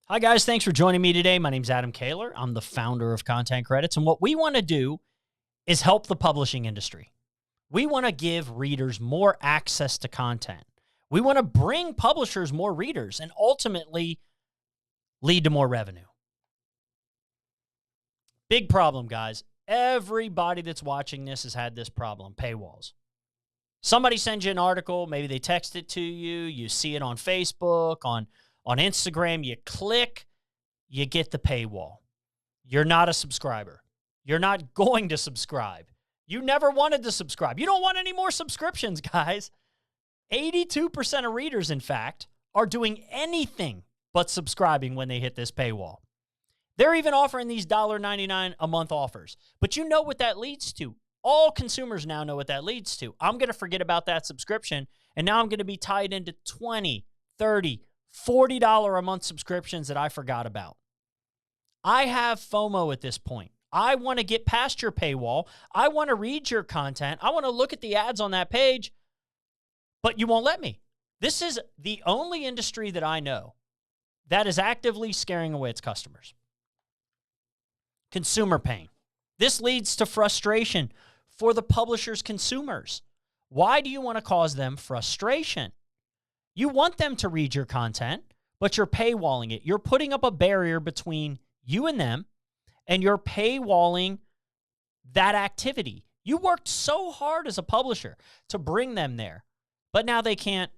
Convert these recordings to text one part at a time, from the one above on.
Hi, guys. Thanks for joining me today. My name's Adam Kaler. I'm the founder of Content Credits. And what we want to do is help the publishing industry. We want to give readers more access to content. We want to bring publishers more readers and ultimately lead to more revenue. Big problem, guys. Everybody that's watching this has had this problem, paywalls. Somebody sends you an article, maybe they text it to you, you see it on Facebook, on Instagram, you click, you get the paywall. You're not a subscriber. You're not going to subscribe. You never wanted to subscribe. You don't want any more subscriptions, guys. 82% of readers, in fact, are doing anything but subscribing when they hit this paywall. They're even offering these $1.99 a month offers. But you know what that leads to. All consumers now know what that leads to. I'm going to forget about that subscription, and now I'm going to be tied into $20, $30, $40 a month subscriptions that I forgot about. I have FOMO at this point. I want to get past your paywall. I want to read your content. I want to look at the ads on that page, but you won't let me. This is the only industry that I know that is actively scaring away its customers. Consumer pain. This leads to frustration for the publisher's consumers. Why do you want to cause them frustration? You want them to read your content, but you're paywalling it. You're putting up a barrier between you and them, and you're paywalling that activity. You worked so hard as a publisher to bring them there, but now they can't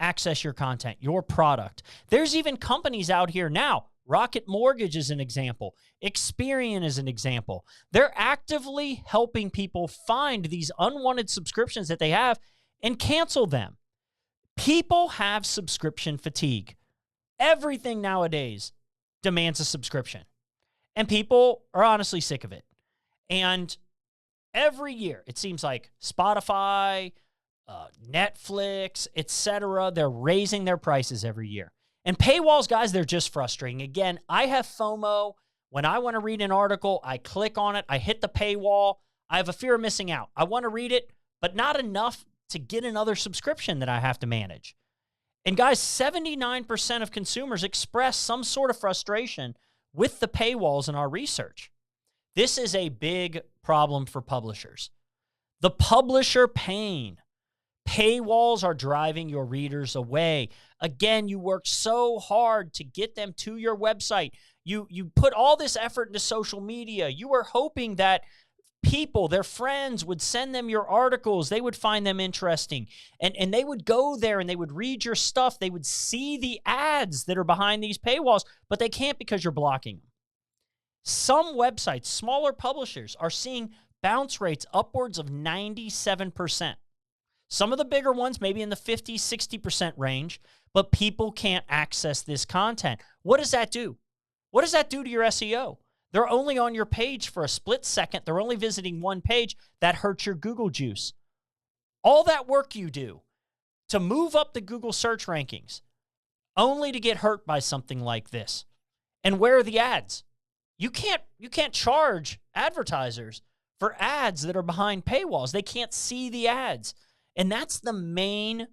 access your content, your product. There's even companies out here now. Rocket Mortgage is an example. Experian is an example. They're actively helping people find these unwanted subscriptions that they have and cancel them. People have subscription fatigue. Everything nowadays demands a subscription. And people are honestly sick of it. And every year, it seems like Spotify, Netflix, etc., they're raising their prices every year. And paywalls, guys, they're just frustrating. Again, I have FOMO. When I want to read an article, I click on it, I hit the paywall. I have a fear of missing out. I want to read it, but not enough to get another subscription that I have to manage. And guys, 79% of consumers express some sort of frustration with the paywalls in our research. This is a big problem for publishers. The publisher pain. Paywalls are driving your readers away. Again, you work so hard to get them to your website. You put all this effort into social media. You were hoping that people, their friends, would send them your articles. They would find them interesting. And they would go there and they would read your stuff. They would see the ads that are behind these paywalls, but they can't because you're blocking them. Some websites, smaller publishers, are seeing bounce rates upwards of 97%. Some of the bigger ones, maybe in the 50, 60% range, but people can't access this content. What does that do? What does that do to your SEO? They're only on your page for a split second. They're only visiting one page. That hurts your Google juice. All that work you do to move up the Google search rankings, only to get hurt by something like this. And where are the ads? You can't charge advertisers for ads that are behind paywalls. They can't see the ads. And that's the main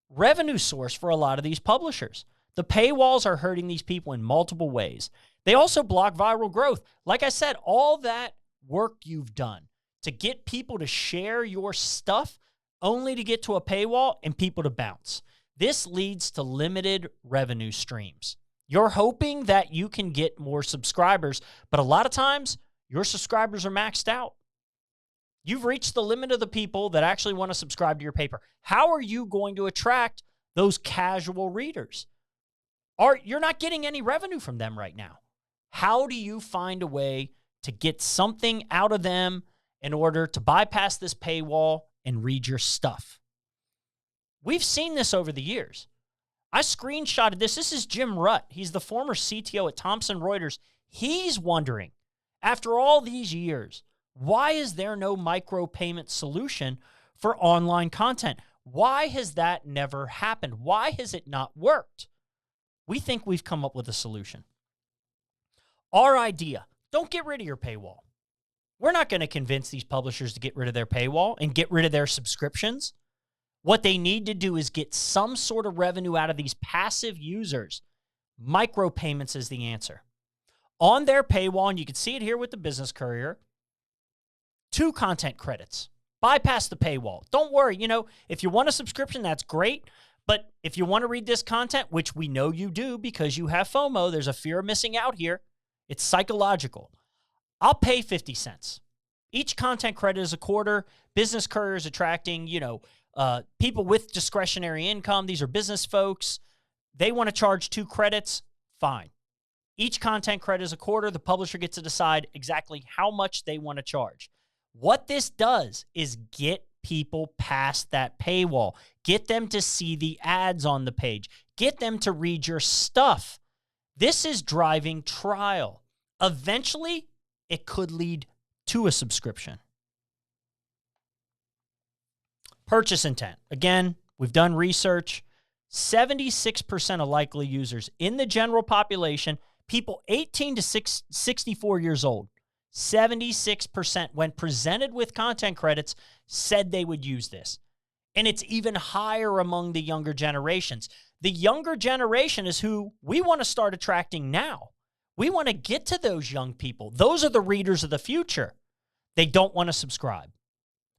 revenue source for a lot of these publishers. The paywalls are hurting these people in multiple ways. They also block viral growth. Like I said, all that work you've done to get people to share your stuff only to get to a paywall and people to bounce. This leads to limited revenue streams. You're hoping that you can get more subscribers, but a lot of times your subscribers are maxed out. You've reached the limit of the people that actually want to subscribe to your paper. How are you going to attract those casual readers? You're not getting any revenue from them right now. How do you find a way to get something out of them in order to bypass this paywall and read your stuff? We've seen this over the years. I screenshotted this. This is Jim Rutt. He's the former CTO at Thomson Reuters. He's wondering, after all these years, why is there no micropayment solution for online content? Why has that never happened? Why has it not worked? We think we've come up with a solution. Our idea, don't get rid of your paywall. We're not going to convince these publishers to get rid of their paywall and get rid of their subscriptions. What they need to do is get some sort of revenue out of these passive users Micropayments is the answer. On their paywall, and you can see it here with the Business Courier, 2 content credits. Bypass the paywall. Don't worry. If you want a subscription, that's great. But if you want to read this content, which we know you do because you have FOMO, there's a fear of missing out here. It's psychological. I'll pay 50 cents. Each content credit is a quarter. Business Courier is attracting, people with discretionary income. These are business folks. They want to charge 2 credits. Fine. Each content credit is a quarter. The publisher gets to decide exactly how much they want to charge. What this does is get people past that paywall. Get them to see the ads on the page. Get them to read your stuff. This is driving trial. Eventually, it could lead to a subscription. Purchase intent. Again, we've done research. 76% of likely users in the general population, people 18 to 64 years old, 76% when presented with content credits said they would use this. And it's even higher among the younger generations. The younger generation is who we want to start attracting now. We want to get to those young people. Those are the readers of the future. They don't want to subscribe.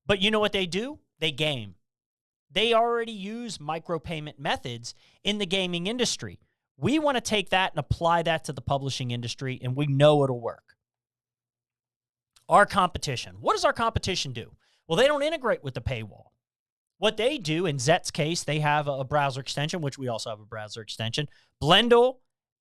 But you know what they do? They game. They already use micropayment methods in the gaming industry. We want to take that and apply that to the publishing industry, and we know it'll work. Our competition. What does our competition do? Well, they don't integrate with the paywall. What they do, in Zet's case, they have a browser extension, which we also have a browser extension. Blendle,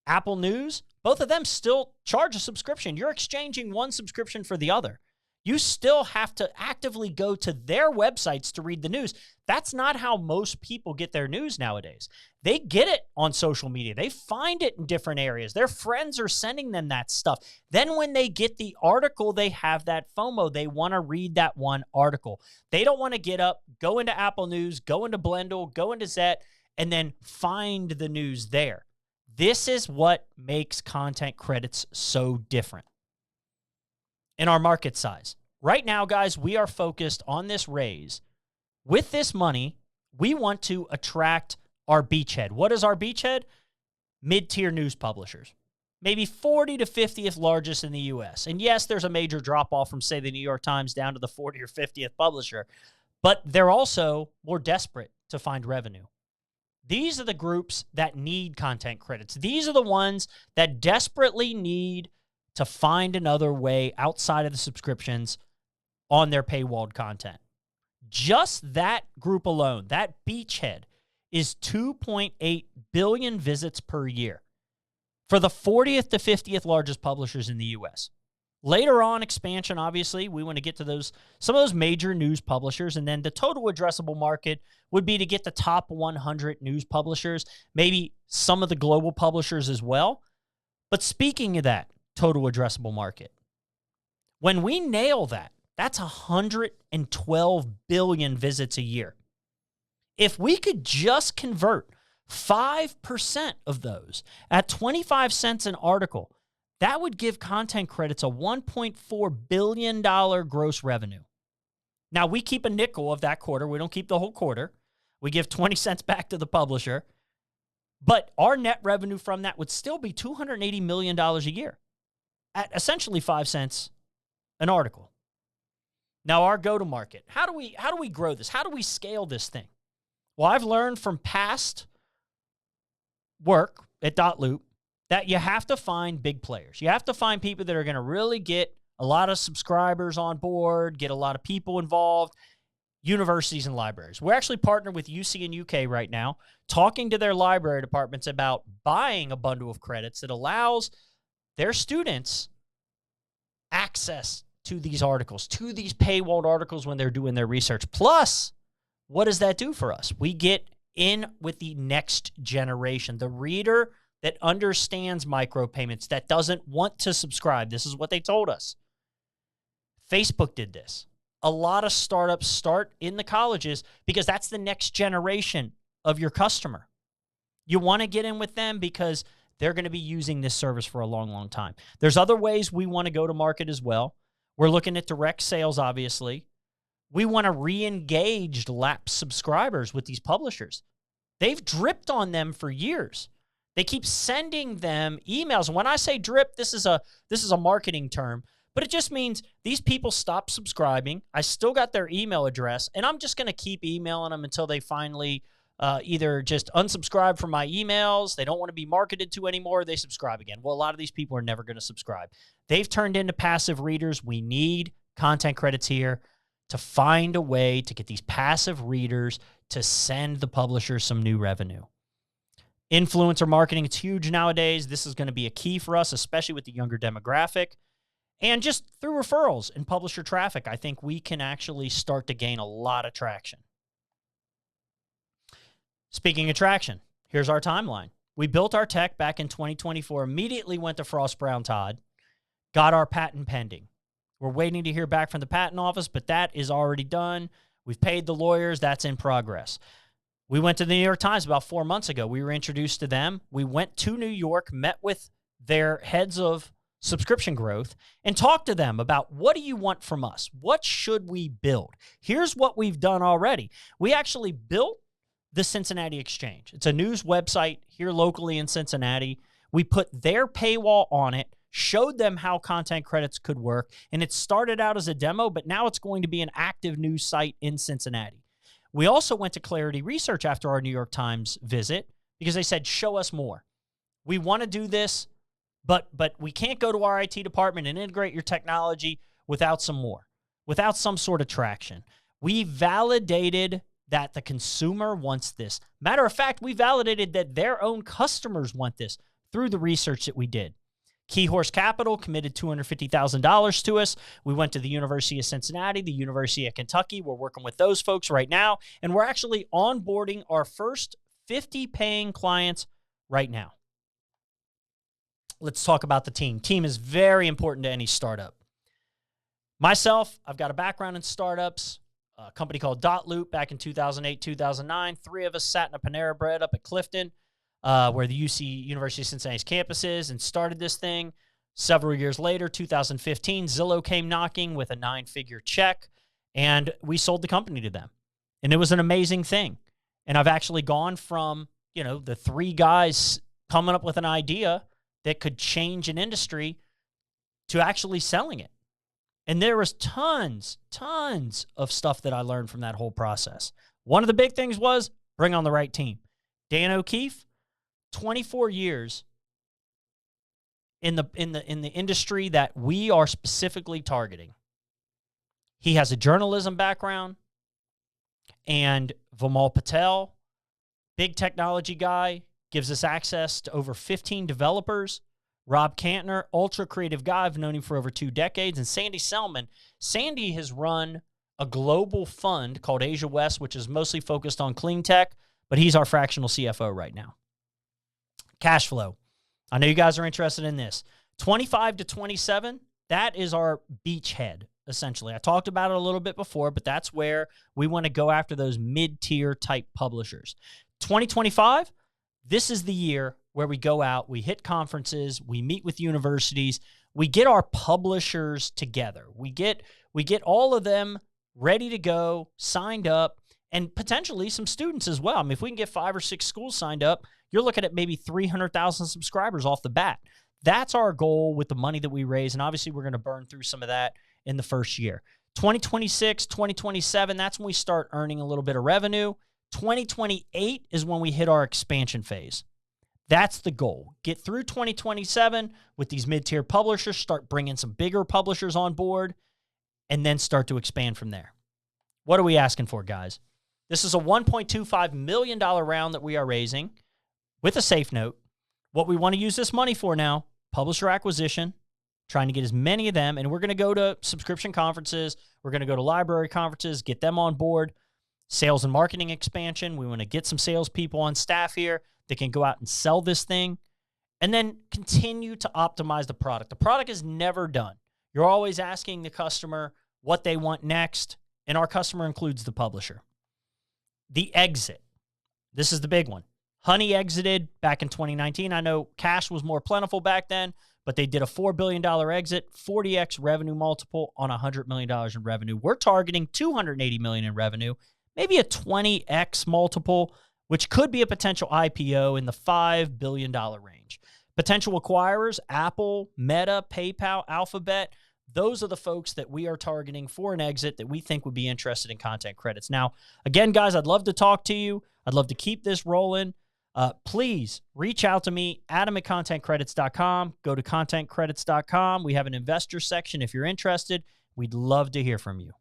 Apple News, both of them still charge a subscription. You're exchanging one subscription for the other. You still have to actively go to their websites to read the news. That's not how most people get their news nowadays. They get it on social media. They find it in different areas. Their friends are sending them that stuff. Then when they get the article, they have that FOMO. They want to read that one article. They don't want to get up, go into Apple News, go into Blendle, go into Zet, and then find the news there. This is what makes content credits so different. In our market size. Right now, guys, we are focused on this raise. With this money, we want to attract our beachhead. What is our beachhead? Mid-tier news publishers. Maybe 40 to 50th largest in the U.S. And yes, there's a major drop-off from, say, the New York Times down to the 40 or 50th publisher. But they're also more desperate to find revenue. These are the groups that need content credits. These are the ones that desperately need to find another way outside of the subscriptions on their paywalled content. Just that group alone, that beachhead, is 2.8 billion visits per year for the 40th to 50th largest publishers in the U.S. Later on, expansion, obviously, we want to get to some of those major news publishers, and then the total addressable market would be to get the top 100 news publishers, maybe some of the global publishers as well. But speaking of that total addressable market, when we nail that, that's 112 billion visits a year. If we could just convert 5% of those at 25 cents an article, that would give content credits a $1.4 billion gross revenue. Now, we keep a nickel of that quarter. We don't keep the whole quarter. We give 20 cents back to the publisher. But our net revenue from that would still be $280 million a year at essentially 5 cents an article. Now, our go-to-market. How do we grow this? How do we scale this thing? Well, I've learned from past work at dotloop that you have to find big players. You have to find people that are going to really get a lot of subscribers on board, get a lot of people involved, universities and libraries. We're actually partnered with UC and UK right now, talking to their library departments about buying a bundle of credits that allows their students access to these articles, to these paywalled articles when they're doing their research. Plus, what does that do for us? We get in with the next generation, the reader that understands micropayments, that doesn't want to subscribe. This is what they told us. Facebook did this. A lot of startups start in the colleges because that's the next generation of your customer. You want to get in with them because they're going to be using this service for a long, long time. There's other ways we want to go to market as well. We're looking at direct sales, obviously. We want to re-engage lapsed subscribers with these publishers. They've dripped on them for years. They keep sending them emails. When I say drip, this is a marketing term, but it just means these people stop subscribing. I still got their email address, and I'm just going to keep emailing them until they finally either just unsubscribe from my emails, they don't want to be marketed to anymore, they subscribe again. Well, a lot of these people are never going to subscribe. They've turned into passive readers. We need content credits here to find a way to get these passive readers to send the publishers some new revenue. Influencer marketing, it's huge nowadays. This is going to be a key for us, especially with the younger demographic. And just through referrals and publisher traffic, I think we can actually start to gain a lot of traction. Speaking of traction, here's our timeline. We built our tech back in 2024, immediately went to Frost Brown Todd, got our patent pending. We're waiting to hear back from the patent office, but that is already done. We've paid the lawyers. That's in progress. We went to the New York Times about 4 months ago. We were introduced to them. We went to New York, met with their heads of subscription growth, and talked to them about, what do you want from us? What should we build? Here's what we've done already. We actually built the Cincinnati Exchange. It's a news website here locally in Cincinnati. We put their paywall on it, showed them how content credits could work, and it started out as a demo, but now it's going to be an active news site in Cincinnati. We also went to Clarity Research after our New York Times visit because they said, show us more. We want to do this, but we can't go to our IT department and integrate your technology without some more, without some sort of traction. We validated that the consumer wants this. Matter of fact, we validated that their own customers want this through the research that we did. Key Horse Capital committed $250,000 to us. We went to the University of Cincinnati, the University of Kentucky. We're working with those folks right now, and we're actually onboarding our first 50 paying clients right now. Let's talk about the team. Team is very important to any startup. Myself, I've got a background in startups, a company called Dotloop back in 2008, 2009. 3 of us sat in a Panera Bread up at Clifton, where the University of Cincinnati's campus is, and started this thing. Several years later, 2015, Zillow came knocking with a 9-figure check, and we sold the company to them. And it was an amazing thing. And I've actually gone from, the 3 guys coming up with an idea that could change an industry to actually selling it. And there was tons of stuff that I learned from that whole process. One of the big things was bring on the right team. Dan O'Keefe, 24 years in the industry that we are specifically targeting. He has a journalism background, and Vimal Patel, big technology guy, gives us access to over 15 developers. Rob Kantner, ultra creative guy. I've known him for over 2 decades. And Sandy Selman. Sandy has run a global fund called Asia West, which is mostly focused on clean tech, but he's our fractional CFO right now. Cash flow. I know you guys are interested in this. 25 to 27, that is our beachhead, essentially. I talked about it a little bit before, but that's where we want to go after those mid-tier type publishers. 2025, this is the year where we go out, we hit conferences, we meet with universities, we get our publishers together. We get all of them ready to go, signed up, and potentially some students as well. I mean, if we can get 5 or 6 schools signed up, you're looking at maybe 300,000 subscribers off the bat. That's our goal with the money that we raise, and obviously we're going to burn through some of that in the first year. 2026, 2027, that's when we start earning a little bit of revenue. 2028 is when we hit our expansion phase. That's the goal. Get through 2027 with these mid-tier publishers, start bringing some bigger publishers on board, and then start to expand from there. What are we asking for, guys? This is a $1.25 million round that we are raising with a safe note. What we want to use this money for now, publisher acquisition, trying to get as many of them, and we're going to go to subscription conferences. We're going to go to library conferences, get them on board. Sales and marketing expansion. We want to get some salespeople on staff here that can go out and sell this thing, and then continue to optimize the product. The product is never done. You're always asking the customer what they want next, and our customer includes the publisher. The exit. This is the big one. Honey exited back in 2019. I know cash was more plentiful back then, but they did a $4 billion exit, 40x revenue multiple on $100 million in revenue. We're targeting $280 million in revenue, maybe a 20x multiple which could be a potential IPO in the $5 billion range. Potential acquirers, Apple, Meta, PayPal, Alphabet, those are the folks that we are targeting for an exit that we think would be interested in content credits. Now, again, guys, I'd love to talk to you. I'd love to keep this rolling. Please reach out to me, adam@contentcredits.com. Go to contentcredits.com. We have an investor section if you're interested. We'd love to hear from you.